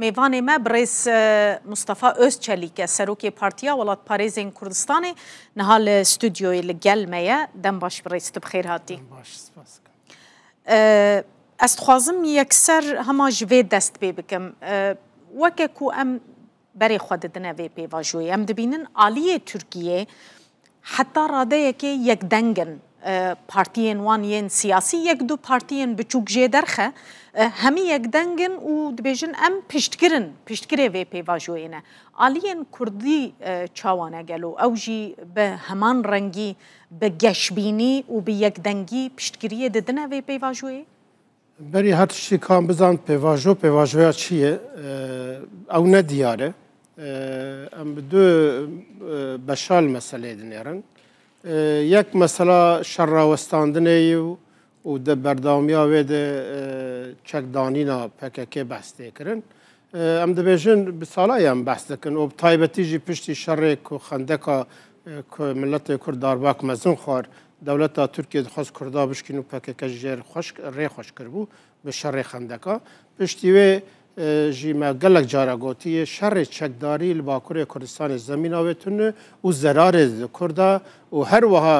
میوان ما برئیس مصطفى özçelik سروکی پارتیا ولات پاریزین کردستانی نهال استودیوی لگل میا دم باش برئیس بخیر هاتی. باش سپاس. استخوازم یکسر هما جوی دست بی بکم وکه کو ام بری خود دنه وی پی واجوی ام دبینن عالیه ترکیه حتی راده یکی یک دنگن پارتیین وانین سیاسی یک دو پارتیین بچوک جدرخه همی یک دنگن و دبیجن ام پشتگیره وی پی واجوینه عالیین کردی چاوانه گلو او جی به همان رنگی به گشبینی و به یک دنگی پشتگیریه ددنه وی پی واجوی؟ بری هر چی کام بزن پیواژویا چیه؟ او ندیاره. ام دو بشال مسئله دنیارن. یک مسئله شراوستاندنه و ده بردامیا و ده چکدانینا پکک بسته کرن. ام دبیجن بسالای هم بسته کن و تایبتی جی پشتی شرک و خندکا که ملت کرد دارباک مزن خوار دولت ترکیه خواست کردا بشکن و پکک جیر خوش کربو به شر خندکا پشتیوه جی ما گلک جارا گوتی شر چکداری لباکوری کردستان زمین آویتونه و ضرار کردا و هر وها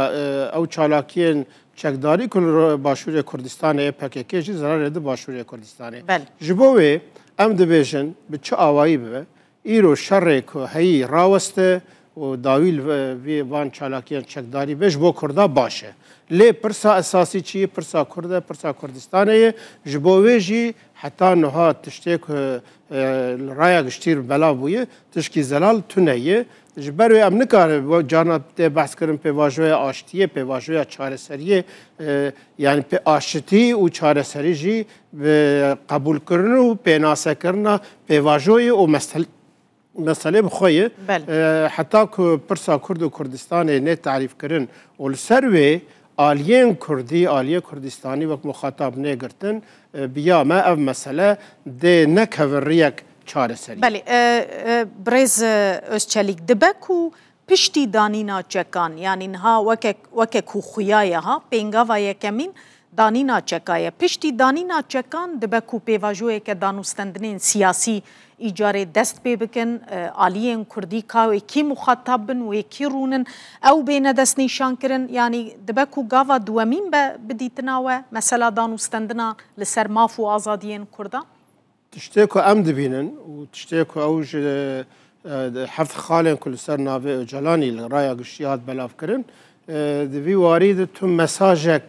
او چالاکین چکداری کل باشور کردستان پکک جی ضرار ده باشور کردستان جبوه ام دبیجن به چه آوایی به ایرو شر که هی راوسته و داویل وی وان چالاکیان چکداری بهش بو کردا باشه لی پرسا اساسی چیه پرسا کرده پرسا کردستانه جبوه جی حتی نها تشتیک رایا گشتیر بلا بویه تشکی زلال تونهیه جبروی ام نکاره جانا بحث کرن پی واجوه آشتیه پی واجوه چاره سریه یعنی پی آشتی و چاره سری جی قبول کرن و پی ناسه کرن پی واجوه و مسئله بخویه حتی که پرسا کرد و کردستان نه تعریف کرن و لسروی آلیین کردی آلیه کردستانی وقت مخاطب نگرتن بیا ما او مسئله ده نکور یک چاره سری بله برز özçelik دبکو پشتی دانینا چکان یعنی نها وکه کو خویایه ها پینگاوا یکمین دانینا چکایه پشتی دانینا چکان دبکو پیواجوه که دانوستندنین سیاسی ایجاره دست پی بکن آلیین کردی که کی مخاطبن و کی رونن او بین دست نیشان کرن یعنی دبکو گاوا دوامین بدیتناوه مثلا دانوستندنا لسر ماف و آزادیین کرده تشتیکو ام دبینن و تشتیکو اوج حفظ خالن کل سر ناوه جلانی لرایا گشتیات بلاف کرن دوی وارید تو مساجک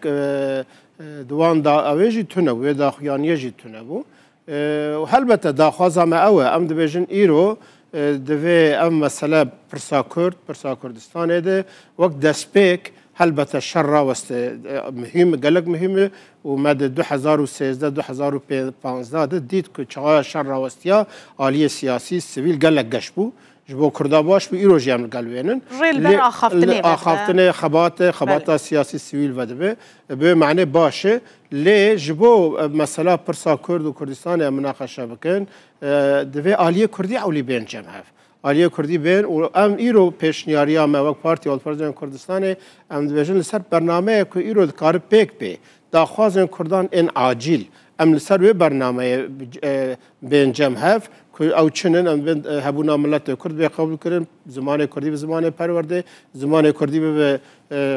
دوان دا اویجی تونه و دا خویانیه جی تونه بو و هلبته دا خوازا ما اوه ام دبیجن ایرو دوی ام مسئله پرسا کردستانه ده وقت دسپیک هلبته شر راوست مهم گلک مهمه و مد 2013 2015 ده دید که چقدر شر راوستیا عالی سیاسی سیویل گلک گشت بو جبو کردا باش بو ایرو جام گلوینن ریل آخافتنه خبات سیاسی سیویل ودبه به معنی باشه لی جبو مثلا پرسا کرد و کردستان مناقشه بکن دوی عالی کردی اولی بین جمع عالیه کردی بین و ام ایرو پیشنیاریا ما وقت پارتی والپرزن کردستان ام دویژن لسر برنامه که ایرو کار پیک پی داخوازن کردان این عاجل ام لسر وی برنامه بین جمع که او چنین ام هبونا ملت کرد به قبول کردن زمان کردی به زمان پرورده زمان کردی به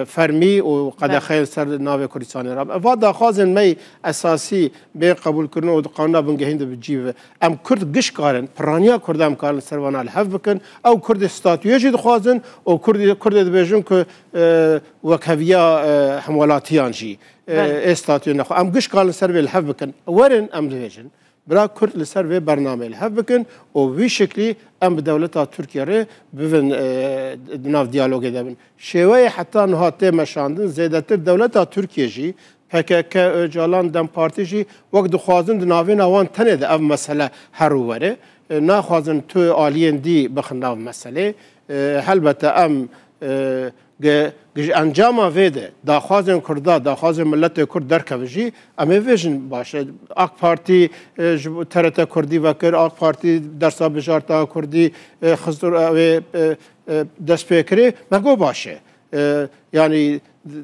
فرمی و قد خیل سر ناو کردستان را و داخوازن می اساسی به قبول کردن و قانون بنگهنده بجیو ام کرد گش کارن پرانیا کرد ام کارن سروان الحف بکن او کرد استاتویه جد خوازن و کرد دبیجن که وکویا حمولاتیان جی استاتویه نخوا ام گش کارن سروان الحف بکن ورن ام دبیجن برا کرد لسر و برنامه الحف بکن و وی شکلی ام بدولتا ترکیه ره ببین ناو دیالوگ دبن شوی حتی نهاته مشاندن زیادتر دولتا ترکیه جی PKK Öcalan Dem Parti jî wek dixwazin di navê wan tenê de ev mesele heru were naxwazin tu aliyên dî bixin nav meselê helbete em encama vê de daxwazên Kurda daxwazên milletê Kurd derkeve jî em ê vêjin baş e AK Parti ji TRT Kurdî vekir AK Parti dersa bijarta Kurdî xizir wê dest pê kirê me got baş e yani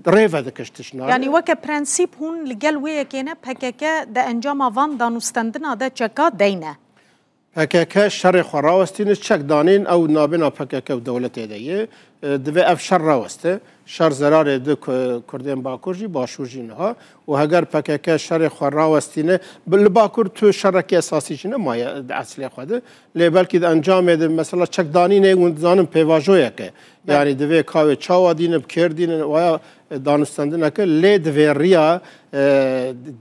ريفا دكشتشنا يعني وك برانسيب هون لقال ويا كينا بهكاكا دا انجاما فان دا نستندنا دا تشاكا دينا PKK şerê xwe rawestîne çek danên ew nabêna PKK û dewletê de ye divê ev şer raweste şer zerarê di Kurdên Bakur jî başûr jî niha û heger PKK şerê xwe rawestîne li Bakur tu şerekê esasî jî nemaye eslê xwe de lê belkî di encamê de mesela çekdanînê hûn dizanin pêvajoyek e yani divê kavê çawa dînin kêr dînin waya danûstandineke lê divê riya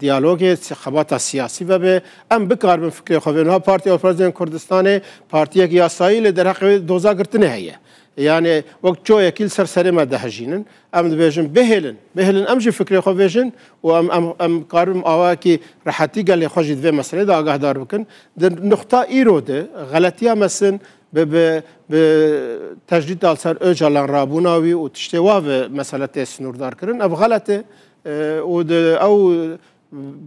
diyalogê xebata siyasî vebe em bikarbin fikrê xwe vê niha Partiya Opozîsyona Kurdistanê partiyek yasayî lê derheqê doza girtinê heye yani wek çoyekî ser serê me dihejînin em dibêjin bihêlin em jî fikrê xwe bêjin û em karim awakî rehetî gelê xwe jî divê meselê de agahdar bikin di nuxta îro de xeletiya mesin bi tecdîd dal ser Öcalan rabûna wî û tiştê wa ve mesele tê snûrdar kirin ev xelet e û ew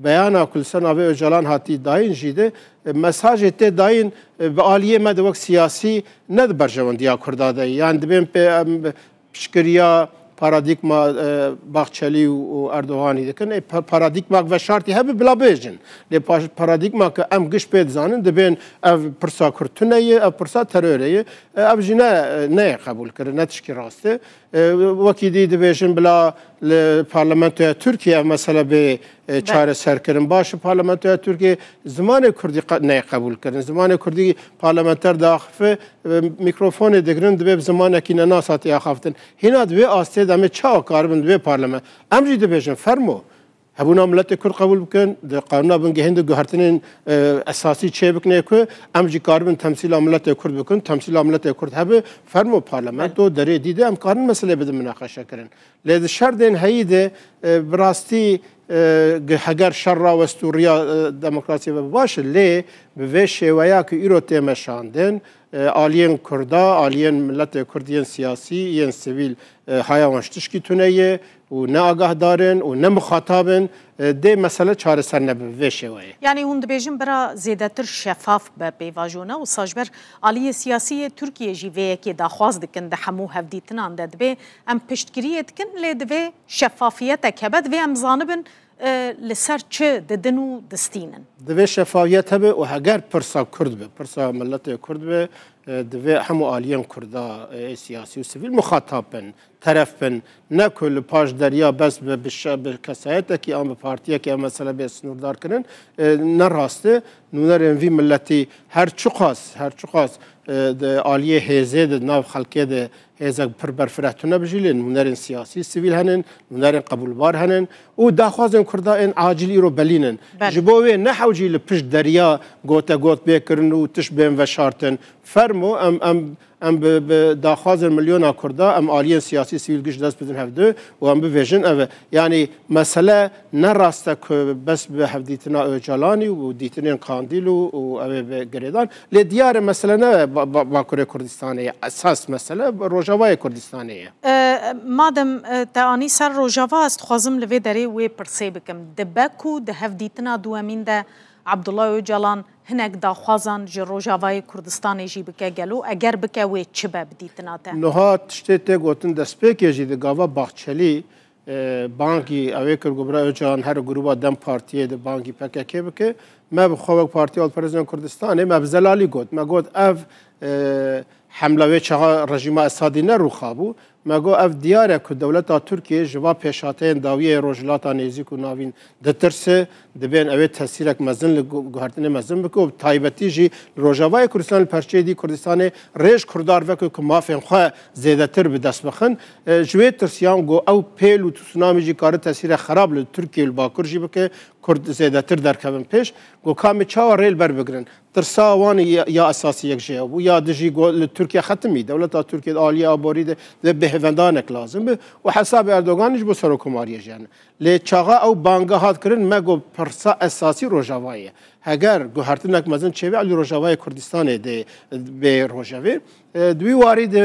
beyana ku li ser navê Öcalan hatî dayîn jî de mesajê tê dayîn bi aliyê me de wek siyasî ne di berjewendiya Kurda de yani dibên piştgiriya paradigma Baxçelî û Erdoganî dikin paradigmak ve şartî hebe bila bêjin lê paradigmaka em giş pê dizanin dibên ev pirsa Kurd tune ye ev pirsa terorê ye ev jî neyê qebûl kirin ne tişkî rast e wekî dî dibêjin bila li parlamentoya Tirkiye ev mesele bê çareser kirin baş parlamentoya Tirkiye zimanê Kurdî neyê qebûl kirin zimanê Kurdî parlamenter daxife mikrofonê digirin dibe bi zimanekî ne nas hatiye xaftin hîna divê astê de em ê çawa karibin divê parlament em jî dibêjin fermo hebûna miletê Kurd qebûl bikin di qanûna bingehîn de guhertinên esasî çê bikine ku em jî karibin temsîla miletê Kurd bikin temsîla miletê Kurd hebe fermo parlamento derê dîde em karin meselê bidin münaqeşe kirin lê di şerdên heyî de bi rastî heger şer rawest û riya demokrasî ve baş lê bi vê şêweya ku îro tê meşandin aliyên Kurda aliyên miletê Kurdiyên siyasî yên sivîl haya wan ji tişkî tune ye û ne agahdarin û ne mixatabin dê mesele çareser nebe vê şêweyê yani hûn dibêjin bira zêdetir şeffaf be pêvajûna û sajber aliyê siyasî Tirkiye jî vê yekê daxwaz dikin di hemû hevdîtinan de divê em piştgiriyê dikin lê divê şeffafiyetek hebe divê em zanibin li ser çi didin û distînin divê şeffafiyet hebe û heger pirsa Kurd be pirsa miletê Kurd be divê hemû aliyên Kurda siyasî û sivîl mixatab bin teref bin ne ku li paş deriya bes bi kesayetekî an bi partiyekê em mesele bê snûrdar kirin ne rast e nûnerên vî milletî her çi xas aliyê hêzê de nav xelkê de hêzek pir berfirehtu bijî lê nûnerên siyasî sivîl henin nûnerên qebûlbar henin û daxwazên Kurda ên acîl îro belînin ji bo wê ne hewcî li pişt deriya gotegot bêkirin û tiş bên veşartin fermo em bi daxwazên milyona Kurda em aliyên siyasî sivîl giş dest bidin hevdû û em bivêjin ev yani mesele ne rast e ku bes bi hevdîtina Öcalanî û dîtinên Kandîl û ew ê girêdan lê diyar e mesele ne Bakurê Kurdistanê ye esas mesele Rojavayê Kurdistanê ye madem te anî ser Rojava ez dixwazim li vê derê wê pirsê bikim dibe ku di hevdîtina duhemîn de Abdullah Öcalan hinek daxwazan ji Rojavayê Kurdistanê jî bike gelo eger bike wê çi be bidîtina te niha tiştê tê gotin destpêkê jî di gava Baxçelî bankî ew ê kir gobira Öcalan her gruba dem partiyê de bankî PKK bike me bi xwe wek Partiya Opozîsyona Kurdistanê me bi zelalî got me got ev hemla wê çaxa rejîma Esadî ne rûxabû me got ev diyar e ku dewleta Tirkiye ji va pêşhateyên dawiyê rojhilata nêzîk û navîn ditirse dibên ew ê tesîrek mezin li guhertinê mezin bike û taybetî jî Rojavayê Kurdistanê li perçeyê dî Kurdistanê rêj kurdar veke ku mafên xwe zêdetir bi dest bixin ji wê tirsiyan got ew pêl û tsunamî jî kari tesîrek xerab li Tirkiye li Bakur jî bike Kurd zêdetir derkevin pêş got kamê çawa rêl berbigirin tirsa wan ya esasî yek jê bû ya dijî li Tirkiye xetimî dewleta Tirkiye aliyê aborî de bêhêvendanek lazim bi û hesabê Erdoganî ji bo serokkomariyê jî hene lê çaxa ew banga hat kirin me got pirsa esasî Rojavayê heger guhertinek mezin çêvê elî Rojavayê Kurdistanê de bê rojevê دوی واری د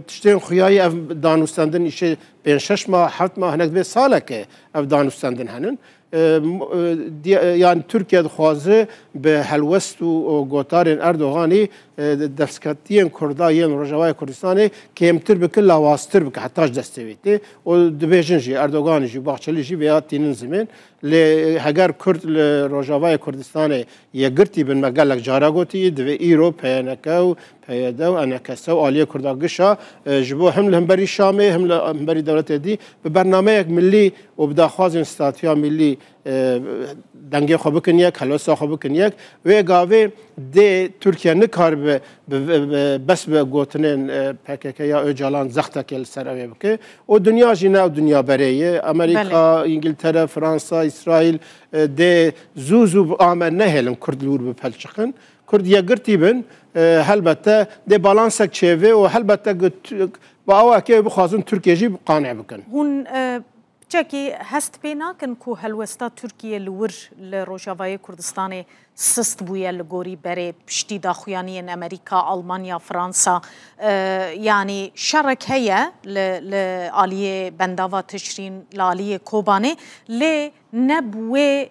تشتین خویای اف دانوستندن ایشه 5-6 ماه 7 ماه هنک به ساله که اف دانوستندن هنن yani Türkiye خوازه به هلوست و گوتارین اردوغانی دستکتیین کردایین روجوای کردستانی کمتر بکن لاواستر بکن حتیش دستویتی و دبیجن جی اردوغانی جی باخچلی جی بیاد تینن زمین هەگەر کورد لە ڕۆژاوای کوردستانی یەکگرتی بن مەگەلێک جارە گوتی دەبێ ئیرۆ پەیەنەکە و پەیەدە و ئەنەکەسە و ئالیە کووردا گشە ji bo hem li hemberî Şamê hem li hemberî dewletê dî bi bernameyek millî û bi daxwazên statiya millî dengê xwe bikin yek helwesta xwe bikin yek wê gavê dê Tirkiye nikaribe bes bi gotinên PKK ya Öcalan zextekê li ser ew bike û dunya jî ne ew dunya berê ye Amerîka, İngiltere, Fransa, İsraîl dê zû zû amen nehêlin Kurd li wir bi pel çiqin Kurd yekgirtî bin helbette dê balansek çêvê û helbette bi awekê bixwazin Tirkiye jî qane bikin. Hûn çekî hest pê nakin ku helwesta Tirkiye li wir li Rojavayê Kurdistanê sist bûye li gorî berê piştî daxuyaniyên Amerîka, Almanya, Fransa yanî şerek heye li aliyê bendava tişrîn li aliyê Kobanê lê ne bi wê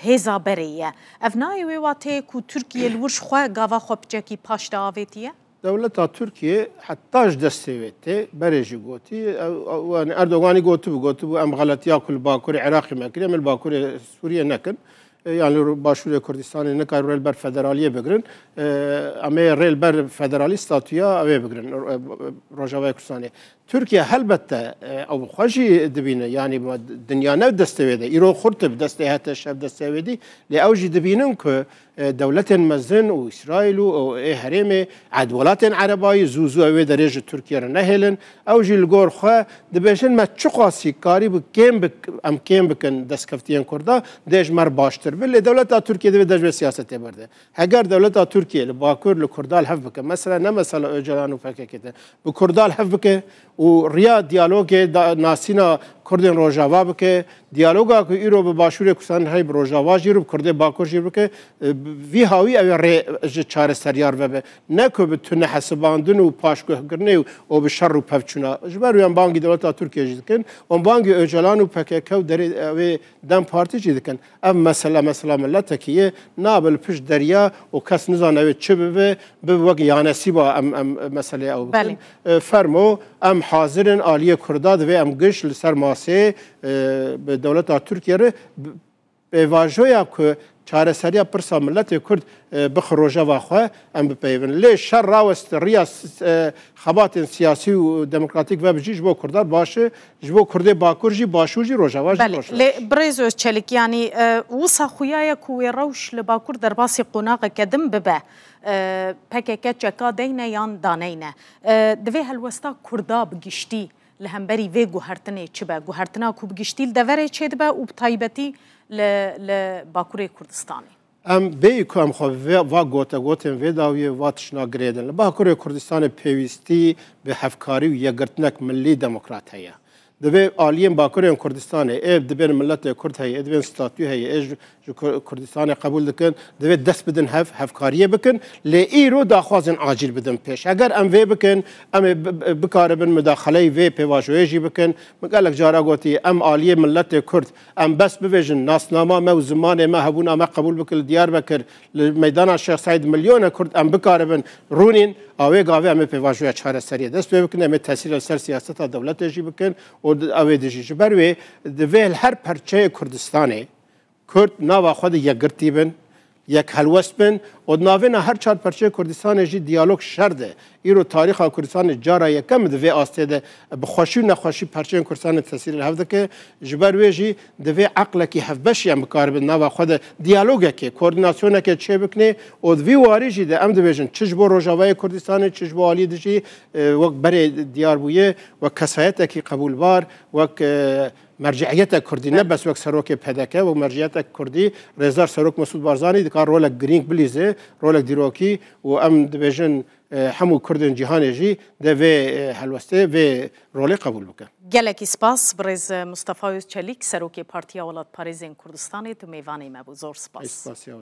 hêza berê ye. Ev nayê wê watê ku Tirkiye li wir ji xwe gava xwe piçekî paş de avêtiye? Dewleta Tirkiye heta ji destê wê tê berê jî gotî Erdoganî gotibû em xeletiya ku li Bakurê Iraqê me kiriye em li Bakurê Sûriye nekin. Yani Başûrê Kurdistanê nikar rêl ber federaliyê bigirin em ê rêl ber federalî statuya ew ê bigirin Rojavayê Kurdistanê. Tirkiye helbette ew xwe jî dibîne yanî dinya ne destê wê de îro xurt bi destê hete şev destê wê dî lê ew jî dibînin ku dewletên mezin û İsraîl û ê herêmê ed welatên Erebayî zû zû ew ê derê ji Tirkiye re nehêlin ew jî li gor xwe dibêjin me çi qasî karî bi em kêm bikin destkeftiyên Kurda dê ji me baştir bi lê dewleta Tirkiye divê de ji vê siyasetê berde. Heger dewleta Tirkiye li Bakur li Kurdal hev bike mesela ne mesela Öcalan û PKK de bi Kurdal hev bike û riya diyalogê nasîna Kurdên Rojava bike diyaloga ku îro bi Başûrê Kurdistanê hey bi Rojava jî bi Kurdê Bakur jî bike vî hawî ew rê ji çareseryar vebe ne ku bi tune hesibandin û paşguhkirinê û bi şer û pevçûna ji ber wê em bangî dewleta Tirkiye jî dikin û bangî Öcalan û PKK derê wê dem partî jî dikin ev mesela milletekî ye nabe li pişt derya û kes nizane wê çi bibe bi wek yanesiba em meselê ew bikin fermo em hazirin aliyê Kurda divê em giş li ser masê bi dewleta Tirkiye re pêvajoya ku çareseriya pirsa milletê Kurd bixi rojava xwe em bipeyvin. Lê şer rawest riya xebatên siyasî û demokratîk ve bijî ji bo Kurdar baş e ji bo Kurdê Bakur jî başûr jî rojava jî baş. Lê Birêz Özçelik yanî wisa xuya ye ku wê rewş li Bakur derbasî qonaqeke din bibe PKK çeka deyne yan daneyne. Divê helwesta Kurda bi giştî li hemberî vê guhertinê çi be guhertina ku bi giştî li deverê çê dibe û bi taybetî li Bakurê Kurdistanê. Em bêyî ku em xwe va gotên vê dawiyê va tişna girêdin. Li Bakurê Kurdistanê pêwîstî bi hevkarî û yekgirtinek millî demokrat heye. Divê aliyên Bakurên Kurdistanê ev dibên milletê Kurd heye, divên statû heye, ê ji Kurdistanê qebûl dikin, divê dest bidin hevkariyê bikin, lê îro daxwazên acîl bidin pêş. Eger em vê bikin, em ê bikaribin müdaxeleyê vê pêvajoyê jî bikin. Gelek cara gotiye em aliyê milletê Kurd em bes bivêjin nasnama me û zimanê me hebûna me qebûl bikin li Diyarbekir li meydana Şex Saîd milyona Kurd em bikaribin rûnîn awê gavê em ê pêvajoya çareseriyê dest pê bikin, em ê tesîr li ser siyaseta dewletê jî bikin ew ê dijî ji ber wê divê her perçeyê Kurdistanê Kurd nava xwe de yekgirtî bin yek helwest bin û navêna her çar perçeyê Kurdistanê jî diyalog şer de îro tarîxa Kurdistanê cara yekem divê astê de bi xweşî û nexweşî perçeyên Kurdistanê tesîr li hev dike ji ber wê jî divê eqlekî hevbeşî em bikaribin nava xwe de diyalogekê koordinasyonekê çê bikinê û di vî warî jî de em dibêjin çi ji bo Rojavayê Kurdistanê çi ji bo aliyê de jî wek berê diyar bûye wek kesayetekî qebûlbar wek merciyeta Kurdî ne bes wek serokê PDK û merciyeta Kurdî Rêzar Serok Mesûd Barzanî dikar rolek girîng bilîze rolek dîrokî û em dibêjin hemû Kurdên cîhanê jî de vê helwestê vê rolê qebûl bike. Gelekî spas Birêz Mustafa Özçelik serokê Partiya Welatparêzên Kurdistanê tu mêvanê me bû zor spas.